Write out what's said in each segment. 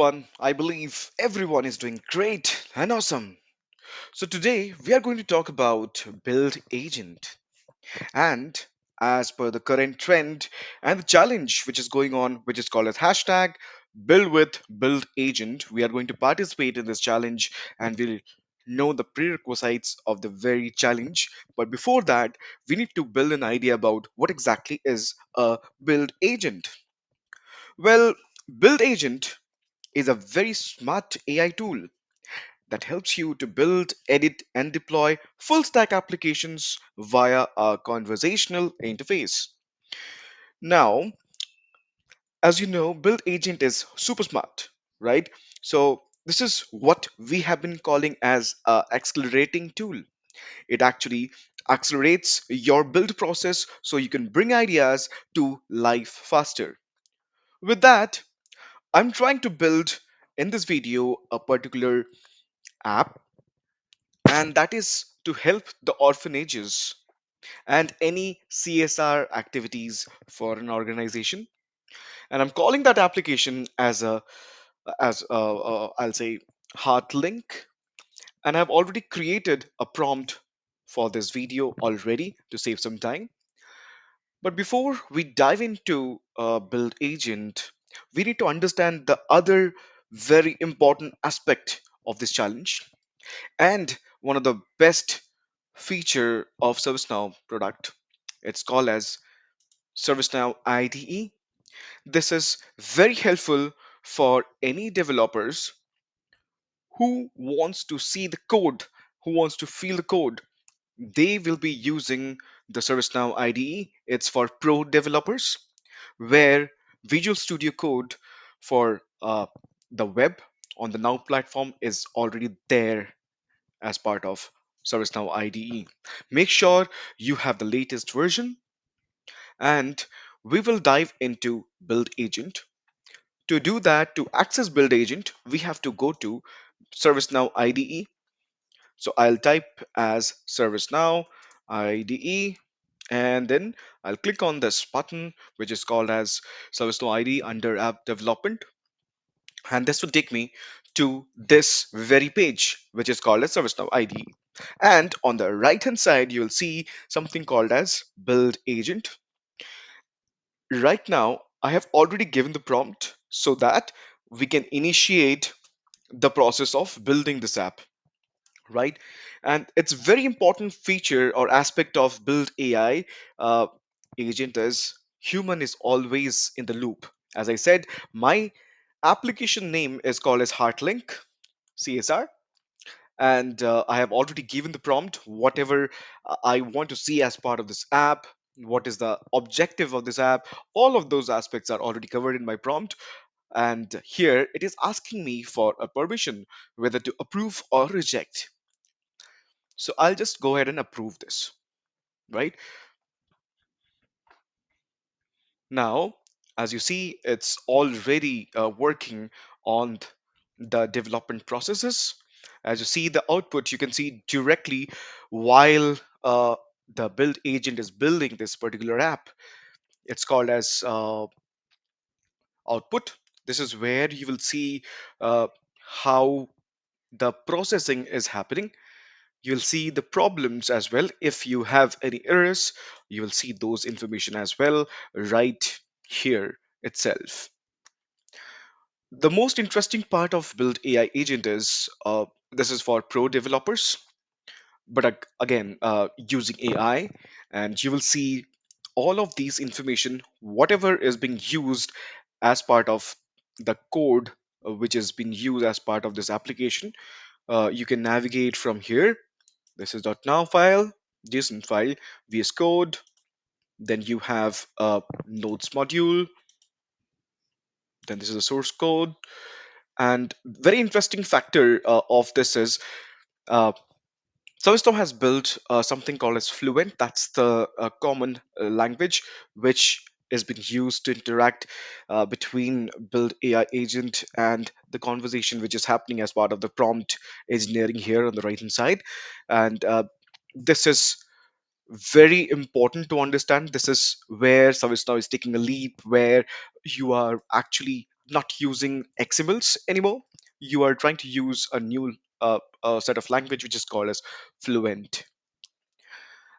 everyone. I believe everyone is doing great and awesome. So, today we are going to talk about Build Agent. And as per the current trend and the challenge which is going on, which is called as hashtag Build with Build Agent, we are going to participate in this challenge and we'll know the prerequisites of the very challenge. But before that, we need to build an idea about what exactly is a Build Agent. Well, Build Agent is a very smart AI tool that helps you to build, edit, and deploy full stack applications via a conversational interface. Now, as you know, Build Agent is super smart, right? So, this is what we have been calling as a accelerating tool. It actually accelerates your build process so you can bring ideas to life faster. With that, I'm trying to build in this video a particular app, and that is to help the orphanages and any CSR activities for an organization. And I'm calling that application as I'll say heart link. And I've already created a prompt for this video already to save some time. But before we dive into build agent, we need to understand the other very important aspect of this challenge and one of the best feature of ServiceNow product. It's called as ServiceNow IDE. This is very helpful for any developers who wants to see the code, who wants to feel the code. They will be using the ServiceNow IDE. It's for pro developers, where Visual Studio Code for the web on the Now platform is already there as part of ServiceNow IDE. Make sure you have the latest version, and we will dive into Build Agent. To do that, to access Build Agent, we have to go to ServiceNow IDE. So I'll type as ServiceNow IDE, and then I'll click on this button which is called as ServiceNow IDE under App Development, and this will take me to this very page which is called as ServiceNow IDE. And on the right hand side you'll see something called as Build Agent. Right now I have already given the prompt so that we can initiate the process of building this app, right? And it's very important feature or aspect of Build AI agent is human is always in the loop. As I said, my application name is called as Heartlink CSR, and I have already given the prompt whatever I want to see as part of this app. What is the objective of this app? All of those aspects are already covered in my prompt, and here it is asking me for a permission whether to approve or reject. So I'll just go ahead and approve this, right? Now, as you see, it's already working on the development processes. As you see the output, you can see directly while the build agent is building this particular app. It's called as output. This is where you will see how the processing is happening. You'll see the problems as well. If you have any errors, you will see those information as well right here itself. The most interesting part of Build AI Agent is this is for pro developers, but again, using AI, and you will see all of these information, whatever is being used as part of the code which is being used as part of this application. You can navigate from here. This is .now file, JSON file, VS Code. Then you have a nodes module. Then this is the source code. And very interesting factor of this is uh, ServiceNow has built something called as Fluent. That's the common language which is being used to interact between Build AI agent and the conversation which is happening as part of the prompt engineering here on the right hand side. And this is very important to understand. This is where ServiceNow is taking a leap, where you are actually not using XMLs anymore. You are trying to use a new set of language which is called as Fluent.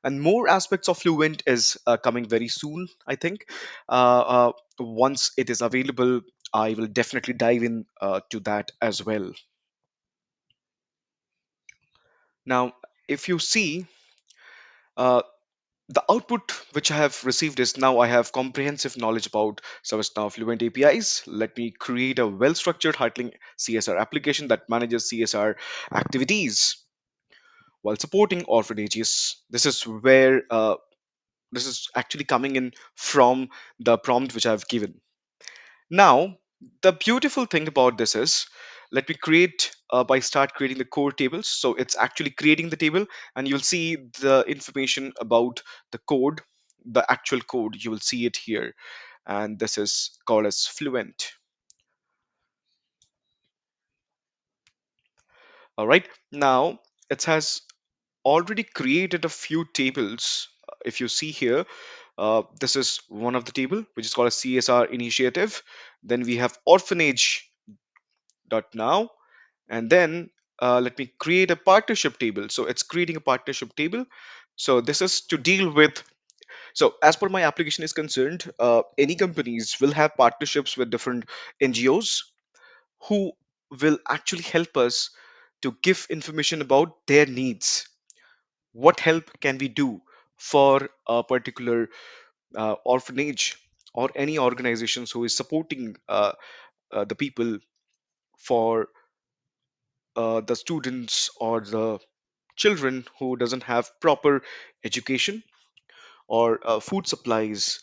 And more aspects of Fluent is coming very soon, I think. Once it is available, I will definitely dive in to that as well. Now, if you see, uh, the output which I have received is now I have comprehensive knowledge about ServiceNow Fluent APIs. Let me create a well-structured Heartling CSR application that manages CSR activities while supporting orphanages. This is actually coming in from the prompt which I've given. Now, the beautiful thing about this is, let me create by start creating the core tables. So it's actually creating the table, and you'll see the information about the code, the actual code. You will see it here, and this is called as Fluent. All right. Now it has already created a few tables. If you see here, this is one of the table which is called a CSR initiative. Then we have orphanage dot now, and then let me create a partnership table. So it's creating a partnership table. So this is to deal with, so as per my application is concerned, any companies will have partnerships with different NGOs who will actually help us to give information about their needs. What help can we do for a particular orphanage or any organizations who is supporting the people for the students or the children who doesn't have proper education or food supplies,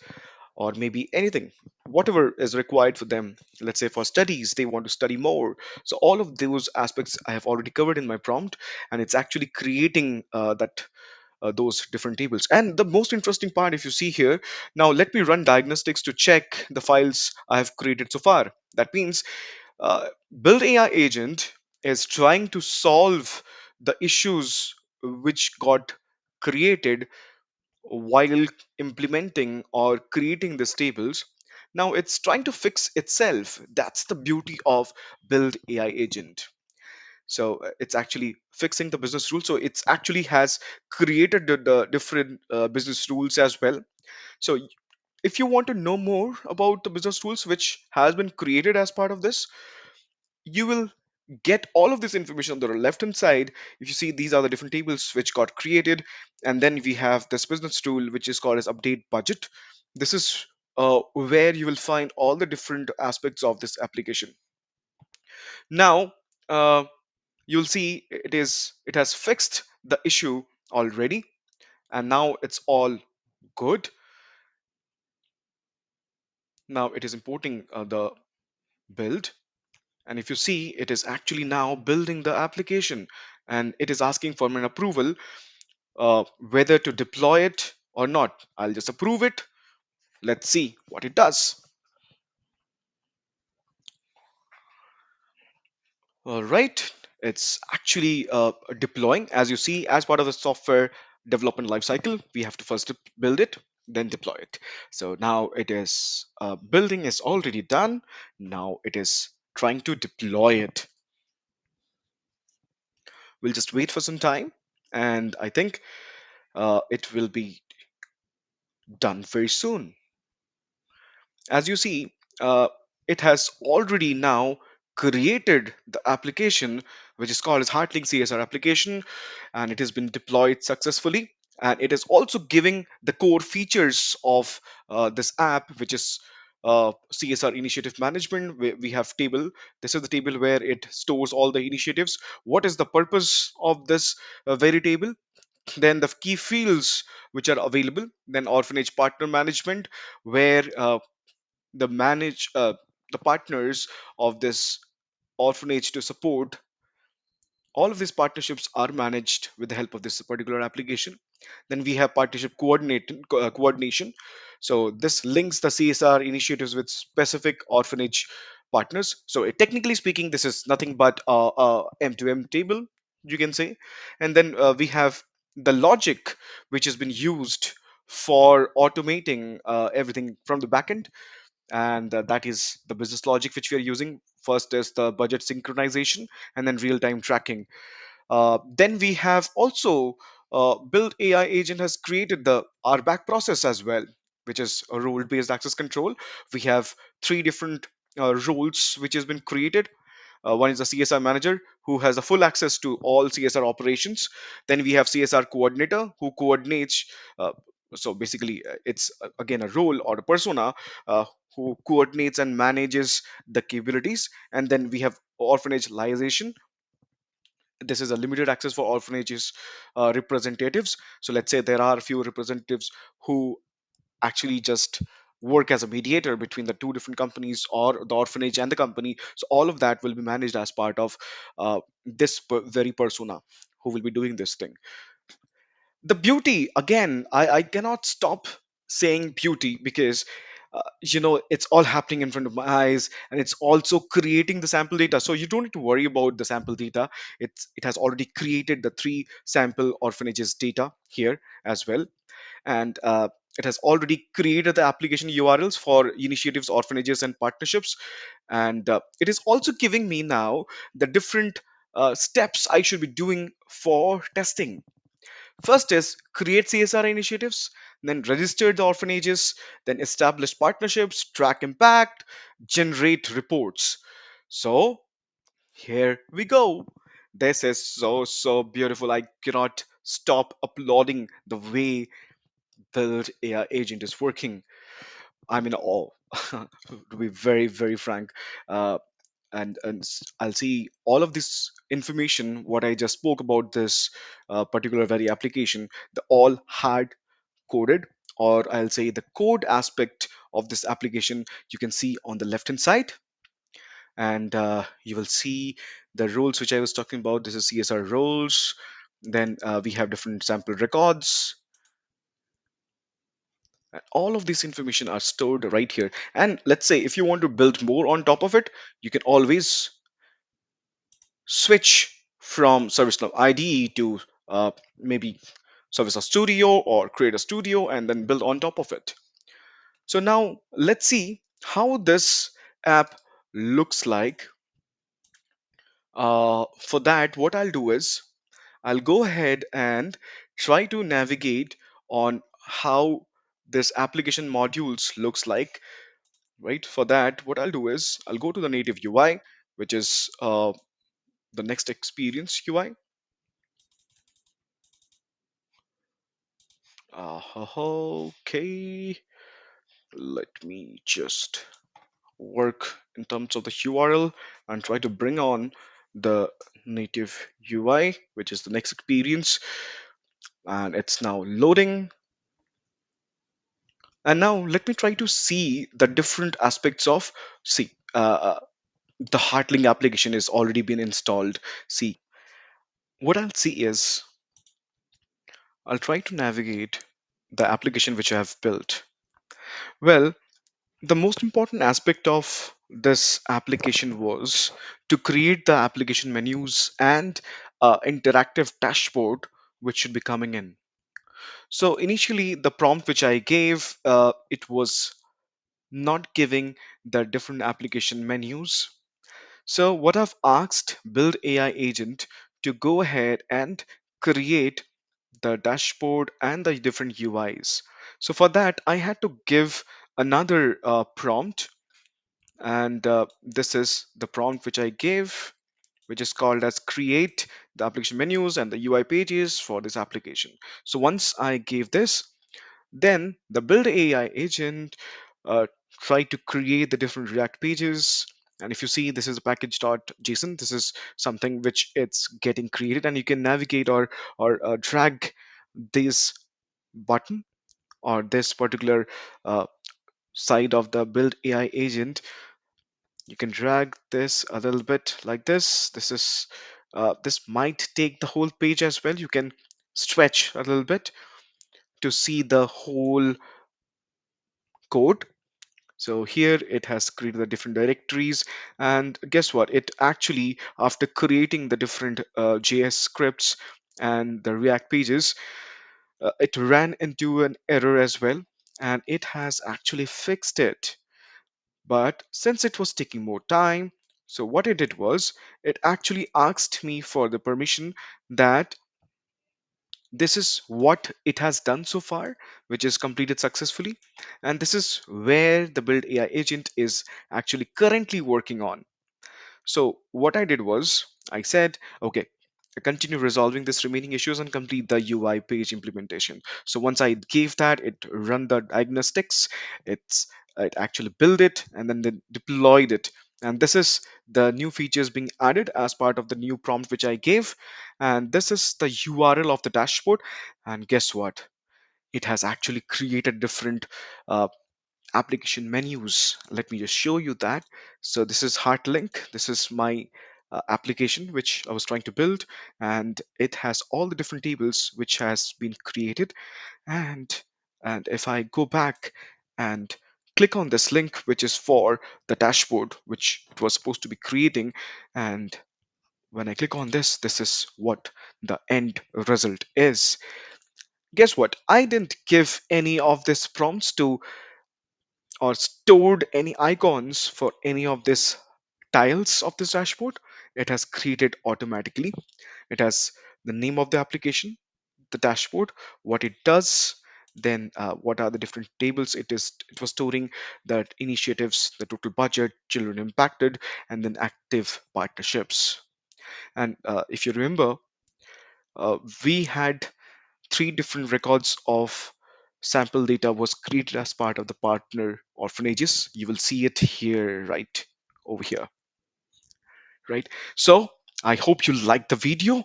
or maybe anything, whatever is required for them. Let's say for studies, they want to study more. So all of those aspects I have already covered in my prompt, and it's actually creating that those different tables. And the most interesting part, if you see here, now let me run diagnostics to check the files I have created so far. That means uh, build AI agent is trying to solve the issues which got created while implementing or creating these tables. Now it's trying to fix itself. That's the beauty of build AI agent. So it's actually fixing the business rules. So it's actually has created the different business rules as well. So if you want to know more about the business rules which has been created as part of this, you will get all of this information on the left hand side. If you see, these are the different tables which got created, and then we have this business tool which is called as update budget. This is where you will find all the different aspects of this application. Now you'll see it has fixed the issue already, and now it's all good. Now it is importing the build, and if you see, it is actually now building the application, and it is asking for an approval whether to deploy it or not. I'll just approve it. Let's see what it does. All right, it's actually deploying. As you see, as part of the software development lifecycle, we have to first build it, then deploy it. So now it is building is already done. Now it is trying to deploy it. We'll just wait for some time, and I think it will be done very soon. As you see, it has already now created the application which is called as Heartlink CSR application, and it has been deployed successfully. And it is also giving the core features of this app, which is CSR initiative management. We have table. This is the table where it stores all the initiatives. What is the purpose of this very table? Then the key fields which are available. Then orphanage partner management, where the partners of this orphanage to support. All of these partnerships are managed with the help of this particular application. Then we have coordination. So this links the CSR initiatives with specific orphanage partners. So technically speaking, this is nothing but a M2M table, you can say. And then we have the logic which has been used for automating everything from the backend. and that is the business logic which we are using. First is the budget synchronization, and then real-time tracking. Then we have also build AI agent has created the RBAC process as well, which is a role-based access control. We have three different roles which has been created. One is a CSR manager who has a full access to all CSR operations. Then we have CSR coordinator who coordinates. So basically, it's again a role or a persona who coordinates and manages the capabilities. And then we have orphanage liaison. This is a limited access for orphanages representatives. So let's say there are a few representatives who actually just work as a mediator between the two different companies or the orphanage and the company. So all of that will be managed as part of this very persona who will be doing this thing. The beauty, again, I cannot stop saying beauty because it's all happening in front of my eyes, and it's also creating the sample data. So you don't need to worry about the sample data. It has already created the three sample orphanages data here as well, and it has already created the application URLs for initiatives, orphanages, and partnerships. And it is also giving me now the different steps I should be doing for testing. First is create CSR initiatives, then register the orphanages, then establish partnerships, track impact, generate reports. So here we go. This is so beautiful. I cannot stop applauding the way Build AI agent is working. I'm in awe, to be very frank. Uh, and I'll see all of this information what I just spoke about this particular very application, the all hard coded, or I'll say the code aspect of this application you can see on the left hand side. And you will see the roles which I was talking about. This is CSR roles. Then we have different sample records. All of this information are stored right here. And let's say if you want to build more on top of it, you can always switch from ServiceNow IDE to maybe ServiceNow Studio, or create a studio and then build on top of it. So now let's see how this app looks like. For that, what I'll do is I'll go ahead and try to navigate on how this application modules looks like. Right, for that what I'll do is I'll go to the native UI, which is the next experience UI. Okay, let me just work in terms of the URL and try to bring on the native UI, which is the next experience, and it's now loading. And now let me try to see the different aspects of, see, the Heartlink application is already been installed. See, what I'll see is I'll try to navigate the application which I have built. Well, the most important aspect of this application was to create the application menus and interactive dashboard which should be coming in. So initially, the prompt which I gave, it was not giving the different application menus. So what I've asked Build AI agent to go ahead and create the dashboard and the different UIs. So for that, I had to give another prompt, and this is the prompt which I gave, which is called as create the application menus and the UI pages for this application. So once I gave this, then the build AI agent uh, tried to create the different React pages. And if you see, this is a package.json. This is something which it's getting created, and you can navigate or drag this button or this particular uh, side of the build AI agent. You can drag this a little bit like this. This might take the whole page as well. You can stretch a little bit to see the whole code. So here it has created the different directories, and guess what? It actually, after creating the different JS scripts and the React pages, it ran into an error as well, and it has actually fixed it. But since it was taking more time, so what it did was it actually asked me for the permission that this is what it has done so far, which is completed successfully, and this is where the build AI agent is actually currently working on. So what I did was I said, okay, I continue resolving this remaining issues and complete the UI page implementation. So once I gave that, it run the diagnostics, it's it actually built it and then they deployed it. And this is the new features being added as part of the new prompt which I gave. And this is the URL of the dashboard. And guess what? It has actually created different uh, application menus. Let me just show you that. So this is Heartlink. This is my application which I was trying to build, and it has all the different tables which has been created. And if I go back and click on this link, which is for the dashboard which it was supposed to be creating, and when I click on this, this is what the end result is. Guess what? I didn't give any of these prompts to or stored any icons for any of these tiles of this dashboard. It has created automatically. It has the name of the application, the dashboard, what it does, then what are the different tables it was storing, that initiatives, the total budget, children impacted, and then active partnerships. And if you remember, we had three different records of sample data was created as part of the partner orphanages. You will see it here, right over here, right? So I hope you liked the video.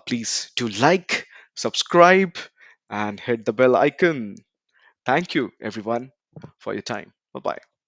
Please do like, subscribe, and hit the bell icon. Thank you, everyone, for your time. Bye bye.